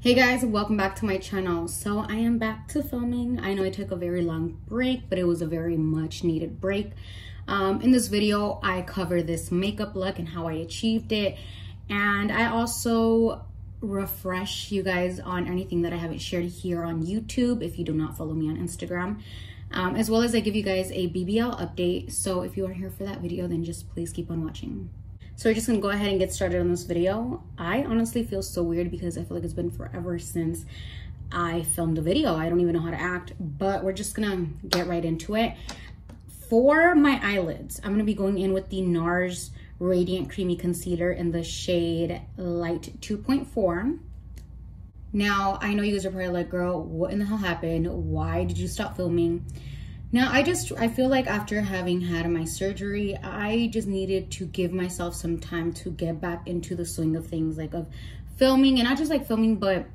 Hey guys, welcome back to my channel. So I am back to filming. I know I took a very long break, but it was a very much needed break. In this video, I cover this makeup look and how I achieved it. And I also refresh you guys on anything that I haven't shared here on YouTube if you do not follow me on Instagram. As well as I give you guys a BBL update. So if you are here for that video, then just please keep on watching. So we're just gonna go ahead and get started on this video. I honestly feel so weird because I feel like it's been forever since I filmed a video. I don't even know how to act, but we're just gonna get right into it. For my eyelids, I'm gonna be going in with the NARS Radiant Creamy Concealer in the shade Light 2.4. Now, I know you guys are probably like, girl, what in the hell happened? Why did you stop filming? Now, I feel like after having had my surgery, I just needed to give myself some time to get back into the swing of things, like of filming, and not just like filming, but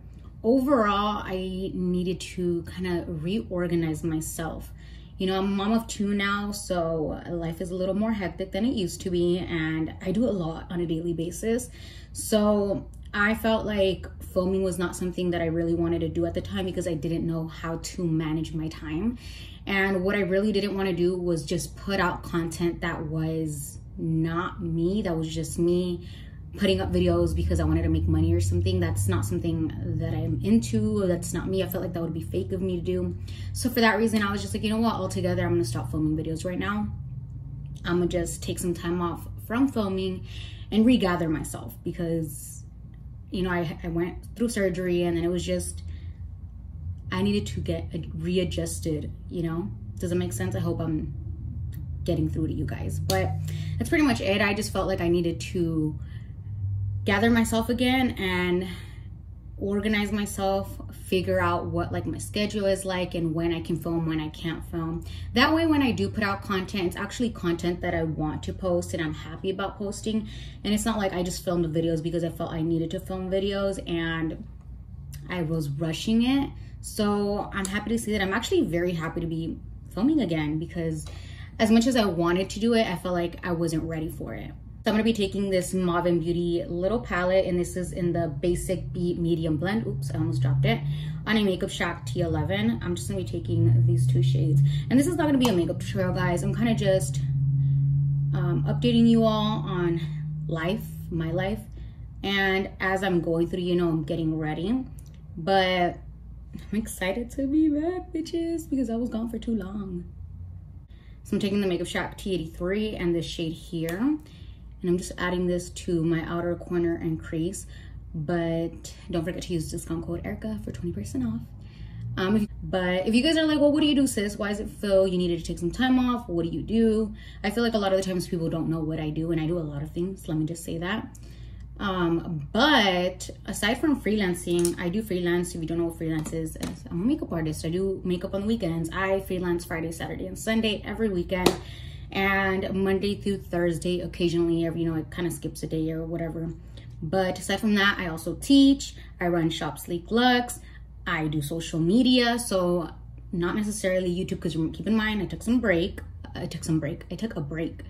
overall, I needed to kind of reorganize myself. You know, I'm a mom of 2 now, so life is a little more hectic than it used to be, and I do a lot on a daily basis. So I felt like filming was not something that I really wanted to do at the time because I didn't know how to manage my time. And what I really didn't want to do was just put out content that was not me, that was just me putting up videos because I wanted to make money or something. That's not something that I'm into. That's not me. I felt like that would be fake of me to do. So for that reason, I was just like, you know what, altogether, I'm going to stop filming videos right now. I'm going to just take some time off from filming and regather myself because, you know, I went through surgery and then it was just, I needed to get readjusted, you know? Does it make sense? I hope I'm getting through to you guys. But that's pretty much it. I just felt like I needed to gather myself again and organize myself, figure out what like my schedule is like and when I can film, when I can't film. That way, when I do put out content, it's actually content that I want to post and I'm happy about posting. And it's not like I just filmed the videos because I felt I needed to film videos and I was rushing it. So I'm happy to see that. I'm actually very happy to be filming again because as much as I wanted to do it, I felt like I wasn't ready for it. So I'm gonna be taking this Mauve & Beauty little palette, and this is in the Basic B Medium Blend. Oops, I almost dropped it. On a Makeup Shack T11. I'm just gonna be taking these 2 shades. And this is not gonna be a makeup tutorial, guys. I'm kind of just updating you all on life, my life. And as I'm going through, you know, I'm getting ready. But I'm excited to be back, bitches, because I was gone for too long. So I'm taking the Makeup Shack T83 and this shade here. And I'm just adding this to my outer corner and crease. But don't forget to use discount code Erika for 20% off. But if you guys are like, well, what do you do, sis? Why does it feel you needed to take some time off? What do you do? I feel like a lot of the times people don't know what I do, and I do a lot of things. Let me just say that. But aside from freelancing, I do freelance. If you don't know what freelance is, I'm a makeup artist. I do makeup on the weekends. I freelance Friday, Saturday, and Sunday every weekend, and Monday through Thursday occasionally. You know, it kind of skips a day or whatever. But aside from that, I also teach. I run Shop Sleek Looks. I do social media, so not necessarily YouTube because keep in mind I took a break,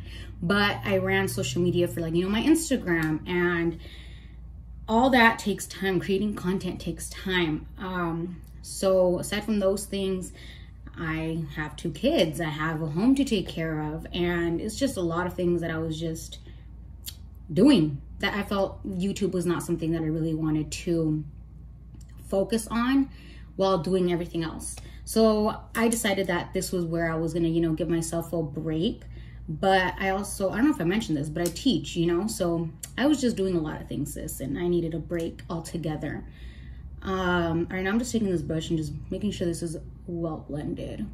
but I ran social media for, like, you know, my Instagram, and all that takes time. Creating content takes time. So aside from those things, I have 2 kids, I have a home to take care of, and it's just a lot of things that I was just doing that I felt YouTube was not something that I really wanted to focus on while doing everything else. So I decided that this was where I was gonna, you know, give myself a break. But I also, I don't know if I mentioned this, but I teach, you know, so I was just doing a lot of things, sis, and I needed a break altogether. All right, now I'm just taking this brush and just making sure this is well blended.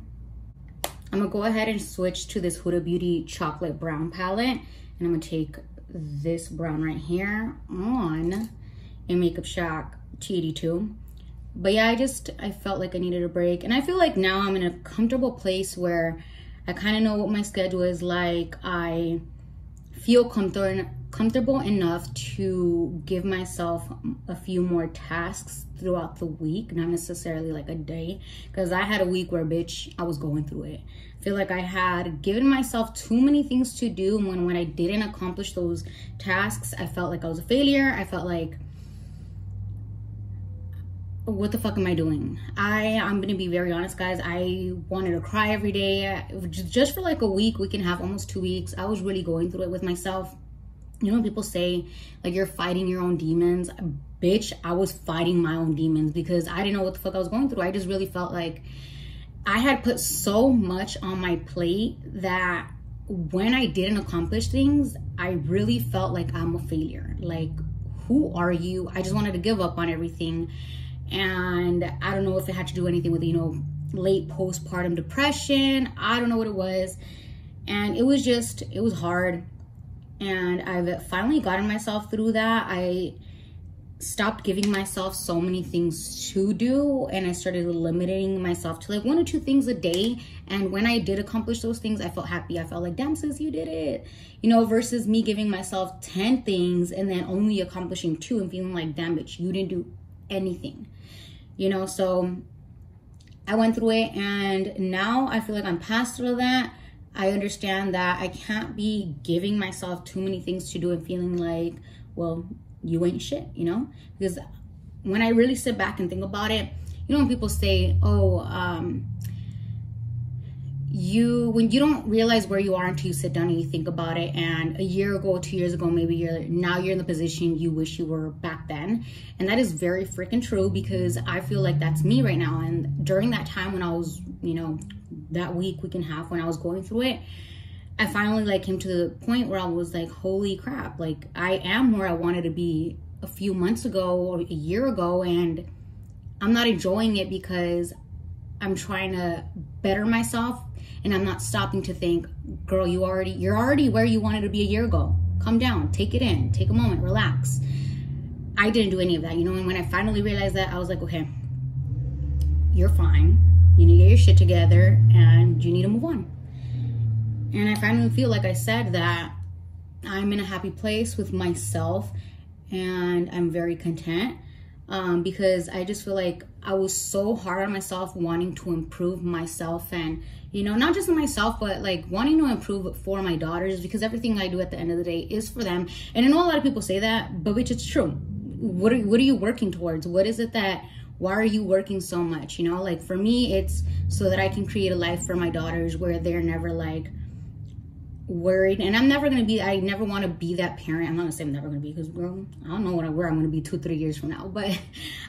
I'm gonna go ahead and switch to this Huda Beauty Chocolate Brown palette, and I'm gonna take this brown right here on a Makeup Shack T82. But yeah, I felt like I needed a break, and I feel like now I'm in a comfortable place where I kind of know what my schedule is like. I feel comfortable enough to give myself a few more tasks throughout the week, not necessarily like a day, because I had a week where, bitch, I was going through it. I feel like I had given myself too many things to do, and when I didn't accomplish those tasks, I felt like I was a failure. I felt like what the fuck am I doing? I'm gonna be very honest, guys. I wanted to cry every day. Just for like a week and a half, almost 2 weeks. I was really going through it with myself. You know when people say like you're fighting your own demons? Bitch, I was fighting my own demons because I didn't know what the fuck I was going through. I just really felt like I had put so much on my plate that when I didn't accomplish things, I really felt like I'm a failure. Like, who are you? I just wanted to give up on everything. And I don't know if it had to do anything with, you know, late postpartum depression. I don't know what it was. And it was hard. And I've finally gotten myself through that. I stopped giving myself so many things to do, and I started limiting myself to like 1 or 2 things a day. And when I did accomplish those things, I felt happy. I felt like, damn sis, you did it, you know, versus me giving myself 10 things and then only accomplishing 2 and feeling like, damn bitch, you didn't do anything, you know. So I went through it, and now I feel like I'm past all that. I understand that I can't be giving myself too many things to do and feeling like, well, you ain't shit, you know? Because when I really sit back and think about it, you know, when people say, oh, when you don't realize where you are until you sit down and you think about it, and a year ago, 2 years ago, maybe now you're in the position you wish you were back then. And that is very freaking true, because I feel like that's me right now. And during that time when I was, you know, that week and a half when I was going through it, I finally like came to the point where I was like, holy crap, like I am where I wanted to be a few months ago or a year ago, and I'm not enjoying it because I'm trying to better myself, and I'm not stopping to think, girl, you're already where you wanted to be a year ago. Calm down, take it in, take a moment, relax. I didn't do any of that, you know. And when I finally realized that, I was like, okay, you're fine. You need to get your shit together and you need to move on. And I finally feel, like I said, that I'm in a happy place with myself, and I'm very content, because I just feel like I was so hard on myself, wanting to improve myself, and, you know, not just myself, but like wanting to improve for my daughters, because everything I do at the end of the day is for them. And I know a lot of people say that, but which it's true. What are you working towards? What is it that, why are you working so much? You know, like for me, it's so that I can create a life for my daughters where they're never like worried. And I never want to be that parent. I'm not gonna say I'm never gonna be, because girl, I don't know where I'm gonna be 2-3 years from now, but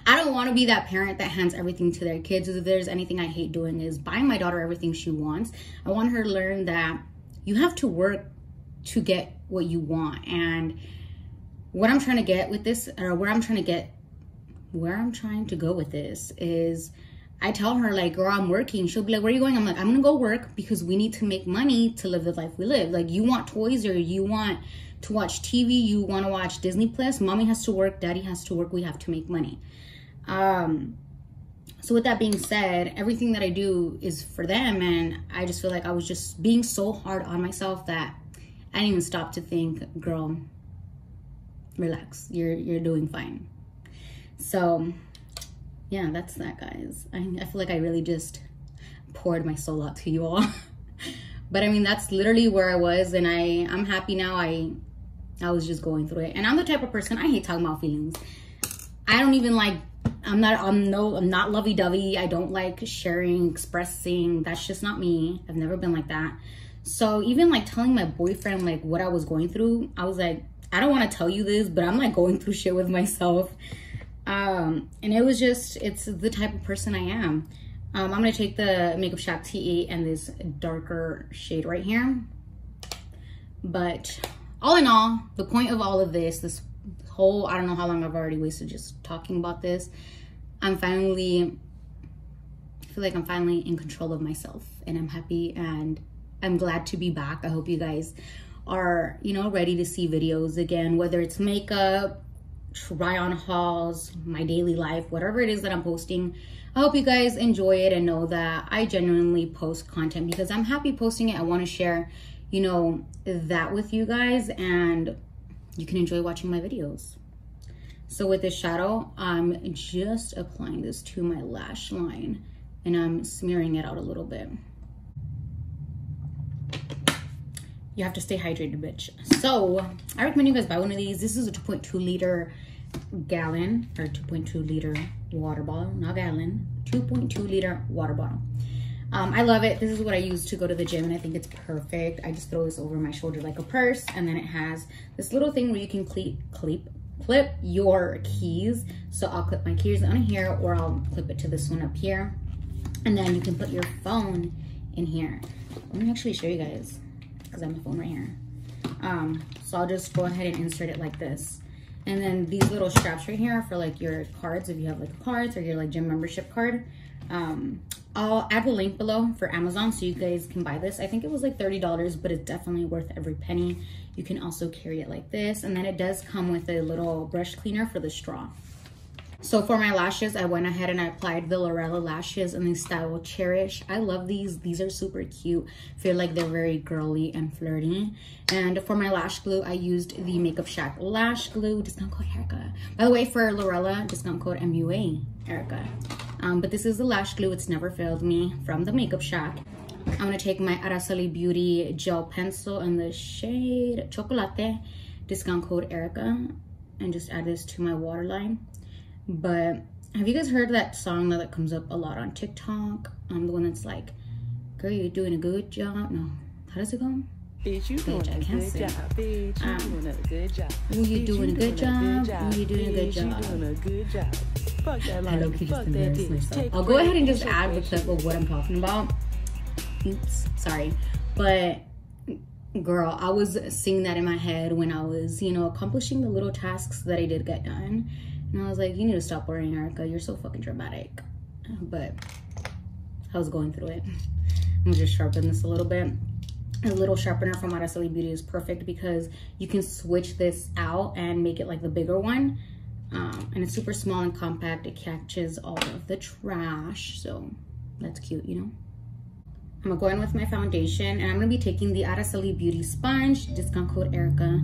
I don't want to be that parent that hands everything to their kids. If there's anything I hate doing, is buying my daughter everything she wants. I want her to learn that you have to work to get what you want. And what I'm trying to get with this, or where I'm trying to go with this is, I tell her like, girl, I'm working. She'll be like, where are you going? I'm like, I'm gonna go work because we need to make money to live the life we live. Like, you want toys, or you want to watch TV, you want to watch Disney Plus, mommy has to work, daddy has to work, we have to make money. So with that being said, everything that I do is for them, and I just feel like I was just being so hard on myself that I didn't even stop to think, girl, relax, you're doing fine. So yeah, that's that, guys. I feel like I really just poured my soul out to you all. But I mean, that's literally where I was, and I'm happy now. I was just going through it. And I'm the type of person, I hate talking about feelings. I don't even like, I'm not lovey-dovey. I don't like sharing, expressing. That's just not me. I've never been like that. So even like telling my boyfriend like what I was going through, I was like, I don't want to tell you this, but I'm like going through shit with myself. And it was just, it's the type of person I am. I'm going to take the Makeup Shack T8 and this darker shade right here. But all in all, the point of all of this whole, I don't know how long I've already wasted just talking about this. I feel like I'm finally in control of myself, and I'm happy, and I'm glad to be back. I hope you guys are, you know, ready to see videos again, whether it's makeup, try on hauls, my daily life, whatever it is that I'm posting. I hope you guys enjoy it and know that I genuinely post content because I'm happy posting it. I want to share, you know, that with you guys, and you can enjoy watching my videos. So with this shadow, I'm just applying this to my lash line, and I'm smearing it out a little bit. You have to stay hydrated, bitch. So I recommend you guys buy one of these. This is a 2.2 liter gallon or 2.2 liter water bottle, not gallon, 2.2 liter water bottle. I love it. This is what I use to go to the gym, and I think it's perfect. I just throw this over my shoulder like a purse, and then it has this little thing where you can clip your keys. So I'll clip my keys on here, or I'll clip it to this one up here, and then you can put your phone in here. Let me actually show you guys, because I have my phone right here. So I'll just go ahead and insert it like this. And then these little straps right here are for like your cards, if you have like cards or your like gym membership card. I'll add the link below for Amazon so you guys can buy this. I think it was like $30, but it's definitely worth every penny. You can also carry it like this, and then it does come with a little brush cleaner for the straw. So for my lashes, I went ahead and I applied the Lorella lashes in the style Cherish. I love these. These are super cute. Feel like they're very girly and flirty. And for my lash glue, I used the Makeup Shack lash glue, discount code Erika. By the way, for Lorella, discount code MUA Erika. But this is the lash glue. It's never failed me, from the Makeup Shack. I'm gonna take my Araceli Beauty gel pencil in the shade Chocolate, discount code Erika, and just add this to my waterline. But have you guys heard that song that comes up a lot on TikTok? The one that's like, girl, you're doing a good job. No, how does it go? Bitch, you doing a good job. Bitch, you doing a good job. You doing a good job. You doing a good job. You doing a good job. Fuck that line. I low-key just embarrassed myself. I'll go ahead and just add the clip of what I'm talking about. Oops, sorry. But girl, I was singing that in my head when I was, you know, accomplishing the little tasks that I did get done. And I was like, you need to stop worrying, Erika. You're so fucking dramatic. But I was going through it. I'm gonna just sharpen this a little bit. A little sharpener from Araceli Beauty is perfect because you can switch this out and make it like the bigger one. And it's super small and compact. It catches all of the trash. So that's cute, you know? I'm gonna go in with my foundation, and I'm gonna be taking the Araceli Beauty sponge, discount code Erika.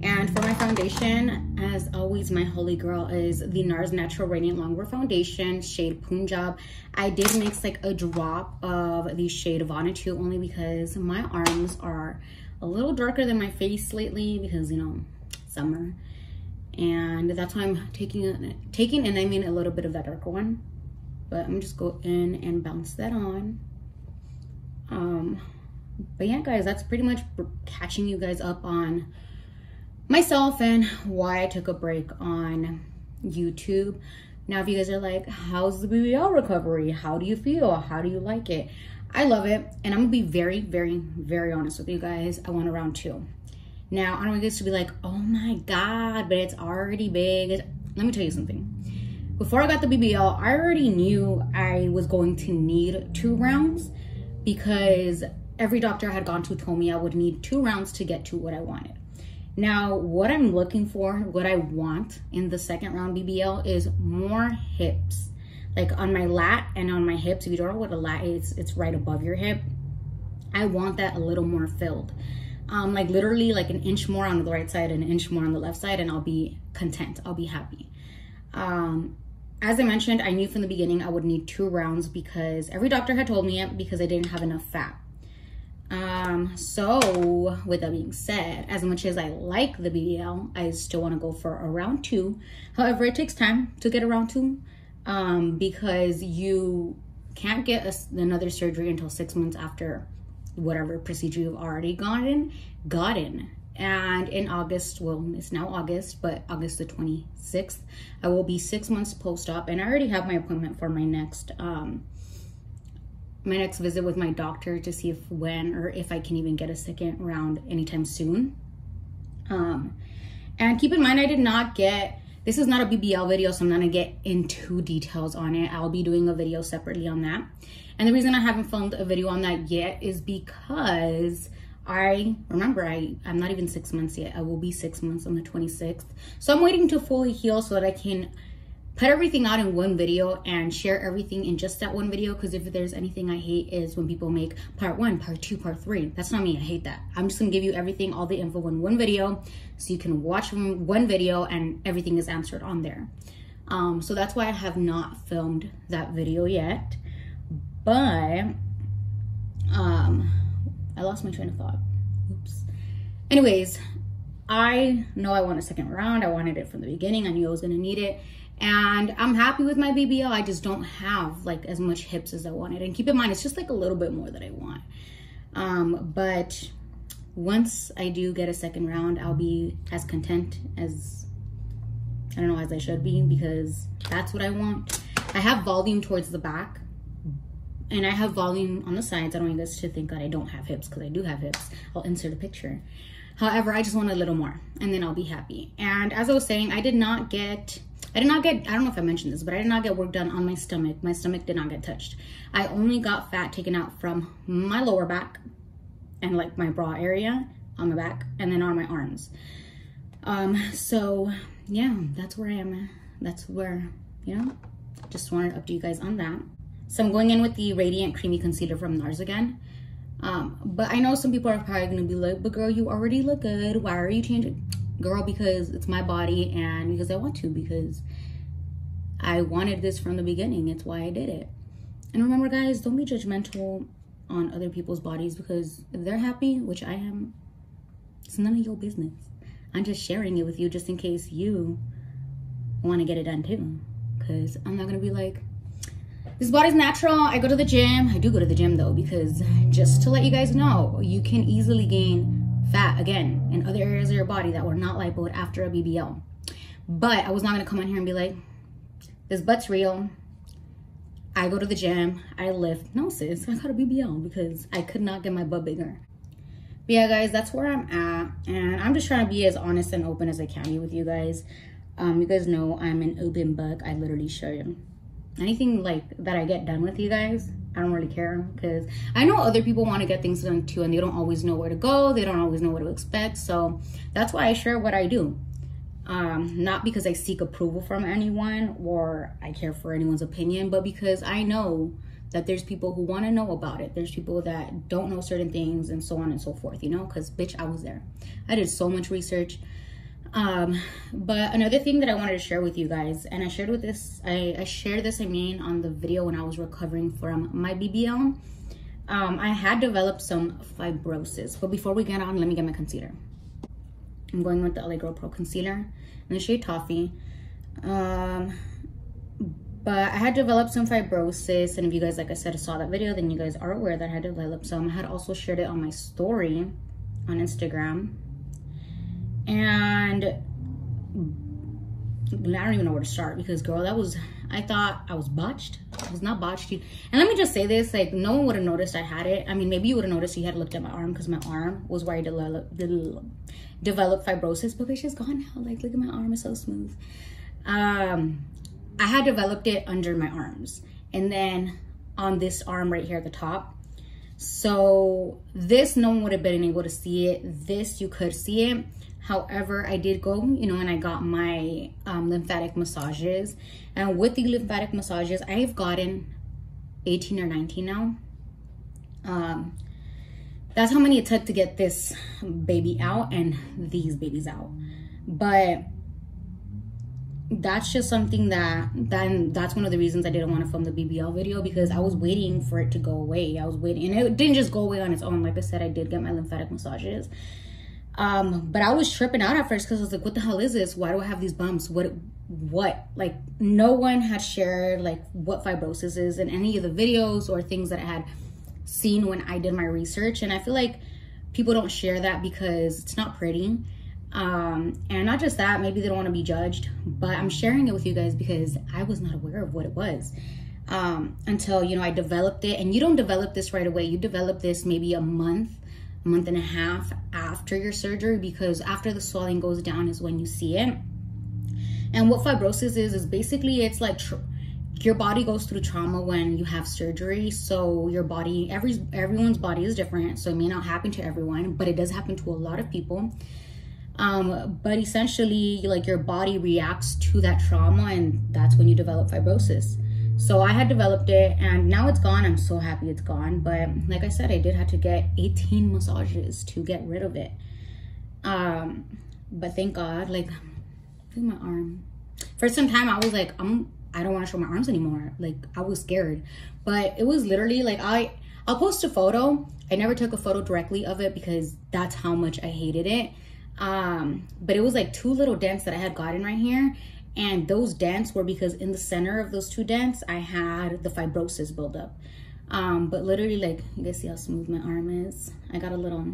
And for my foundation, as always, my holy girl is the NARS Natural Radiant Longwear Foundation, shade Punjab. I did mix like a drop of the shade Vanity only because my arms are a little darker than my face lately because, you know, summer. And that's why I'm taking and I mean a little bit of that darker one. But I'm just go in and bounce that on. But yeah, guys, that's pretty much catching you guys up on myself and why I took a break on YouTube. Now, if you guys are like, how's the BBL recovery? How do you feel? How do you like it? I love it. And I'm gonna be very, very, very honest with you guys. I want a round 2. Now, I don't want you guys to be like, oh my God, but it's already big. Let me tell you something. Before I got the BBL, I already knew I was going to need 2 rounds because every doctor I had gone to told me I would need 2 rounds to get to what I wanted. Now, what I'm looking for, what I want in the second round BBL is more hips. Like on my lat and on my hips, if you don't know what a lat is, it's right above your hip. I want that a little more filled. Like literally like an inch more on the right side and an inch more on the left side, and I'll be content, I'll be happy. As I mentioned, I knew from the beginning I would need 2 rounds because every doctor had told me it because I didn't have enough fat. So with that being said, as much as I like the BBL, I still want to go for a round 2. However, it takes time to get a round 2 because you can't get another surgery until 6 months after whatever procedure you've already gotten. And in August, well, it's now August, but August the 26th, I will be 6 months post-op, and I already have my appointment for my next visit with my doctor to see if I can even get a second round anytime soon. And keep in mind, I did not get, this is not a BBL video, so I'm not gonna get into details on it. I'll be doing a video separately on that. And the reason I haven't filmed a video on that yet is because I'm not even 6 months yet. I will be 6 months on the 26th. So I'm waiting to fully heal so that I can put everything out in one video and share everything in just that one video. Because if there's anything I hate is when people make part 1, part 2, part 3. That's not me, I hate that. I'm just gonna give you everything, all the info in one video so you can watch one video and everything is answered on there. So that's why I have not filmed that video yet. But I lost my train of thought. Oops. Anyways, I know I want a second round. I wanted it from the beginning. I knew I was gonna need it. And I'm happy with my BBL. I just don't have like as much hips as I wanted. And keep in mind, it's just like a little bit more that I want. But once I do get a second round, I'll be as content as, I don't know, as I should be, because that's what I want. I have volume towards the back and I have volume on the sides. I don't want you guys to think that I don't have hips, because I do have hips. I'll insert a picture. However, I just want a little more and then I'll be happy. And as I was saying, I don't know if I mentioned this, but I did not get work done on my stomach. My stomach did not get touched. I only got fat taken out from my lower back and like my bra area on my back, and then on my arms. So yeah, that's where I am. That's where, you know, just wanted to update you guys on that. So I'm going in with the Radiant Creamy Concealer from NARS again. But I know some people are probably gonna be like, but girl, you already look good. Why are you changing? Girl, because it's my body and because I want to, because I wanted this from the beginning. It's why I did it. And remember, guys, don't be judgmental on other people's bodies, because if they're happy, which I am, it's none of your business. I'm just sharing it with you just in case you want to get it done too. Because I'm not going to be like, this body's natural. I go to the gym. I do go to the gym though, because just to let you guys know, you can easily gain fat again in other areas of your body that were not lipoed after a BBL. But I was not going to come on here and be like, this butt's real. I go to the gym, I lift. No, sis, I got a BBL because I could not get my butt bigger. But yeah, guys, that's where I'm at. And I'm just trying to be as honest and open as I can be with you guys. You guys know I'm an open book. I literally show you anything like that I get done with you guys. I don't really care, because I know other people want to get things done too, and they don't always know where to go. They don't always know what to expect. So that's why I share what I do. Not because I seek approval from anyone or I care for anyone's opinion, but because I know that there's people who want to know about it. There's people that don't know certain things and so on and so forth, you know, because bitch, I was there. I did so much research. But another thing that I wanted to share with you guys, and I shared this on the video when I was recovering from my BBL. I had developed some fibrosis, but before we get on, let me get my concealer. I'm going with the LA Girl Pro Concealer in the shade Toffee. But I had developed some fibrosis, and if you guys, like I said, saw that video, then you guys are aware that I had developed some. I had also shared it on my story on Instagram. And I don't even know where to start, because girl, I thought I was botched. I was not botched. And let me just say this, like, no one would have noticed I had it. I mean, maybe you would have noticed you had looked at my arm, because my arm was where I developed fibrosis, but it's just gone now. Like, look at my arm, it's so smooth. I had developed it under my arms, and then on this arm right here at the top. So this, no one would have been able to see it. This, you could see it. However, I did go, you know, and I got my lymphatic massages. And with the lymphatic massages, I've gotten 18 or 19 now. That's how many it took to get this baby out and these babies out. But that's just something that's one of the reasons I didn't want to film the BBL video, because I was waiting for it to go away. I was waiting, and it didn't just go away on its own. Like I said, I did get my lymphatic massages. But I was tripping out at first, because I was like, what the hell is this? Why do I have these bumps? What? Like, no one had shared like what fibrosis is in any of the videos or things that I had seen when I did my research. And I feel like people don't share that because it's not pretty. And not just that, maybe they don't want to be judged, but I'm sharing it with you guys because I was not aware of what it was until, you know, I developed it. And you don't develop this right away. You develop this maybe a month and a half after your surgery, because after the swelling goes down is when you see it. And what fibrosis is basically, it's like your body goes through trauma when you have surgery. So your body, everyone's body is different, so it may not happen to everyone, but it does happen to a lot of people. But essentially, like, your body reacts to that trauma, and that's when you develop fibrosis. So I had developed it, and now it's gone. I'm so happy it's gone. But like I said, I did have to get 18 massages to get rid of it. But thank God, like, look at my arm. For some time, I was like, I don't want to show my arms anymore. Like, I was scared. But it was literally like, I'll post a photo. I never took a photo directly of it because that's how much I hated it. But it was like 2 little dents that I had gotten right here. And those dents were because in the center of those 2 dents, I had the fibrosis buildup. But literally, like, you guys see how smooth my arm is? I got a little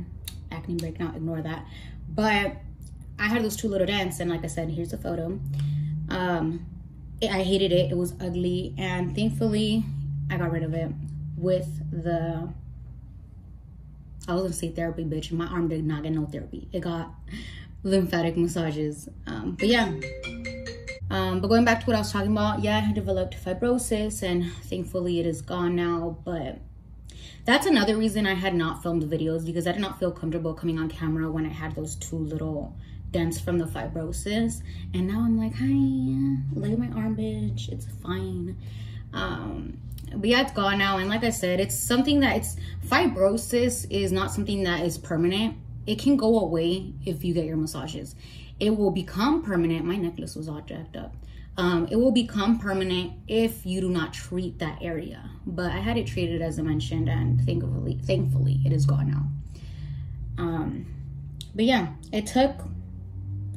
acne break now, ignore that. But I had those 2 little dents, and like I said, here's a photo. I hated it. It was ugly, and thankfully, I got rid of it with the, I was gonna say therapy, bitch. My arm did not get no therapy. It got lymphatic massages. But yeah. But going back to what I was talking about, yeah, I developed fibrosis, and thankfully it is gone now. But that's another reason I had not filmed videos, because I did not feel comfortable coming on camera when I had those 2 little dents from the fibrosis. And now I'm like, hi, look at my arm, bitch, it's fine. But yeah, it's gone now. And like I said, it's something that fibrosis is not something that is permanent. It can go away if you get your massages. It will become permanent. My necklace was all jacked up. It will become permanent if you do not treat that area. But I had it treated, as I mentioned, and thankfully it is gone now. But yeah, it took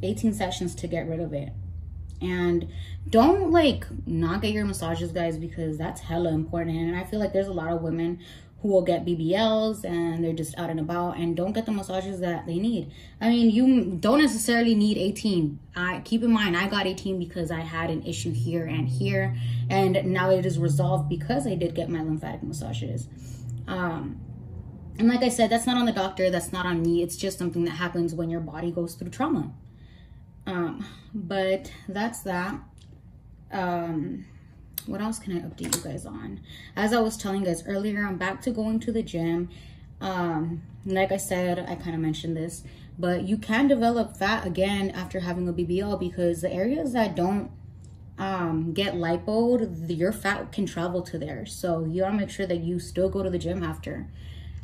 18 sessions to get rid of it. And don't like not get your massages, guys, because that's hella important. And I feel like there's a lot of women who will get BBLs and they're just out and about and don't get the massages that they need. I mean, you don't necessarily need 18. Keep in mind, I got 18 because I had an issue here and here, and now it is resolved because I did get my lymphatic massages. And like I said, that's not on the doctor, that's not on me. It's just something that happens when your body goes through trauma. But that's that. What else can I update you guys on? As I was telling you guys earlier, I'm back to going to the gym. Like I said, I kind of mentioned this, but you can develop fat again after having a BBL, because the areas that don't get lipoed, your fat can travel to there. So you gotta make sure that you still go to the gym after.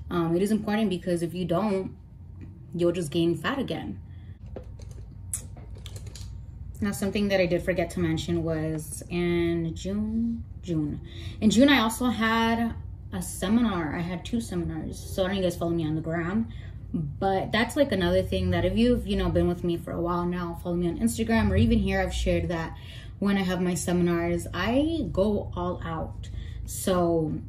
It is important, because if you don't, you'll just gain fat again. Now, something that I did forget to mention was in June. In June, I also had a seminar. I had 2 seminars. So I don't know if you guys follow me on the gram, but that's like another thing that if you've, been with me for a while now, follow me on Instagram, or even here, I've shared that when I have my seminars, I go all out. So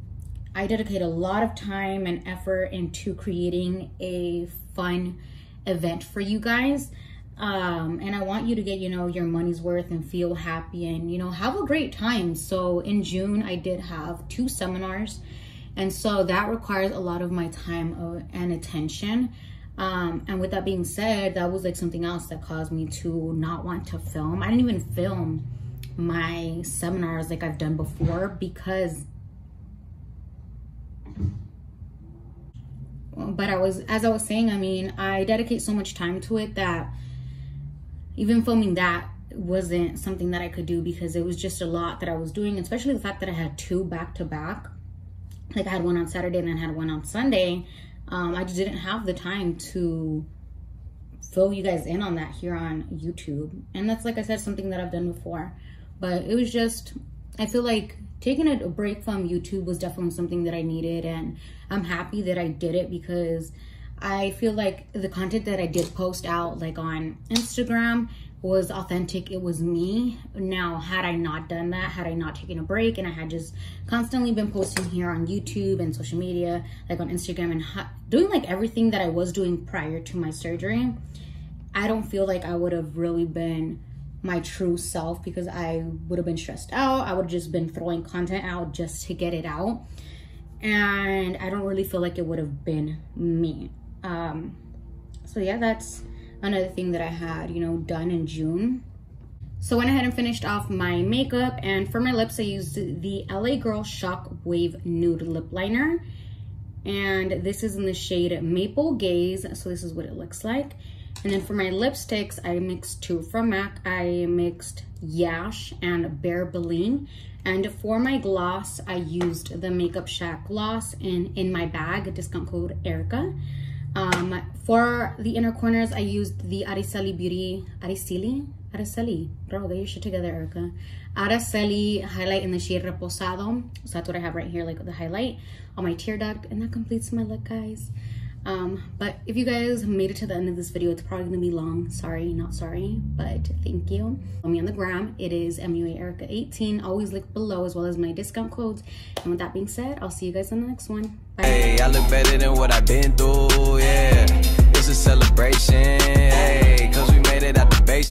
I dedicate a lot of time and effort into creating a fun event for you guys. And I want you to get, your money's worth and feel happy and, have a great time. So in June, I did have 2 seminars. And so that requires a lot of my time and attention. And with that being said, that was like something else that caused me to not want to film. I didn't even film my seminars like I've done before, because as I was saying, I mean, I dedicate so much time to it that even filming that wasn't something that I could do, because it was just a lot that I was doing, especially the fact that I had 2 back to back. Like I had one on Saturday and then I had one on Sunday. I just didn't have the time to fill you guys in on that here on YouTube. And that's, like I said, something that I've done before. But it was just, I feel like taking a break from YouTube was definitely something that I needed. And I'm happy that I did it, because I feel like the content that I did post out, like on Instagram, was authentic. It was me. Now, had I not done that, had I not taken a break, and I had just constantly been posting here on YouTube and social media, like on Instagram, and doing like everything that I was doing prior to my surgery, I don't feel like I would have really been my true self, because I would have been stressed out. I would have just been throwing content out just to get it out. And I don't really feel like it would have been me. So yeah, that's another thing that I had, done in June. So I went ahead and finished off my makeup, and for my lips, I used the LA Girl Shock Wave Nude Lip Liner. And this is in the shade Maple Gaze, so this is what it looks like. And then for my lipsticks, I mixed 2 from MAC. I mixed Yash and Bare Bling. And for my gloss, I used the Makeup Shack gloss in my bag, discount code Erika. For the inner corners, I used the Araceli Beauty, Araceli, girl, get your shit together, Erika. Araceli highlight in the shade Reposado. So that's what I have right here, like the highlight on my tear duct, and that completes my look, guys. But if you guys made it to the end of this video, it's probably gonna be long. Sorry, not sorry, but thank you. Follow me on the gram. It is Muaerika18. Always link below, as well as my discount codes. And with that being said, I'll see you guys in the next one. Bye. Hey, I look better than what I've been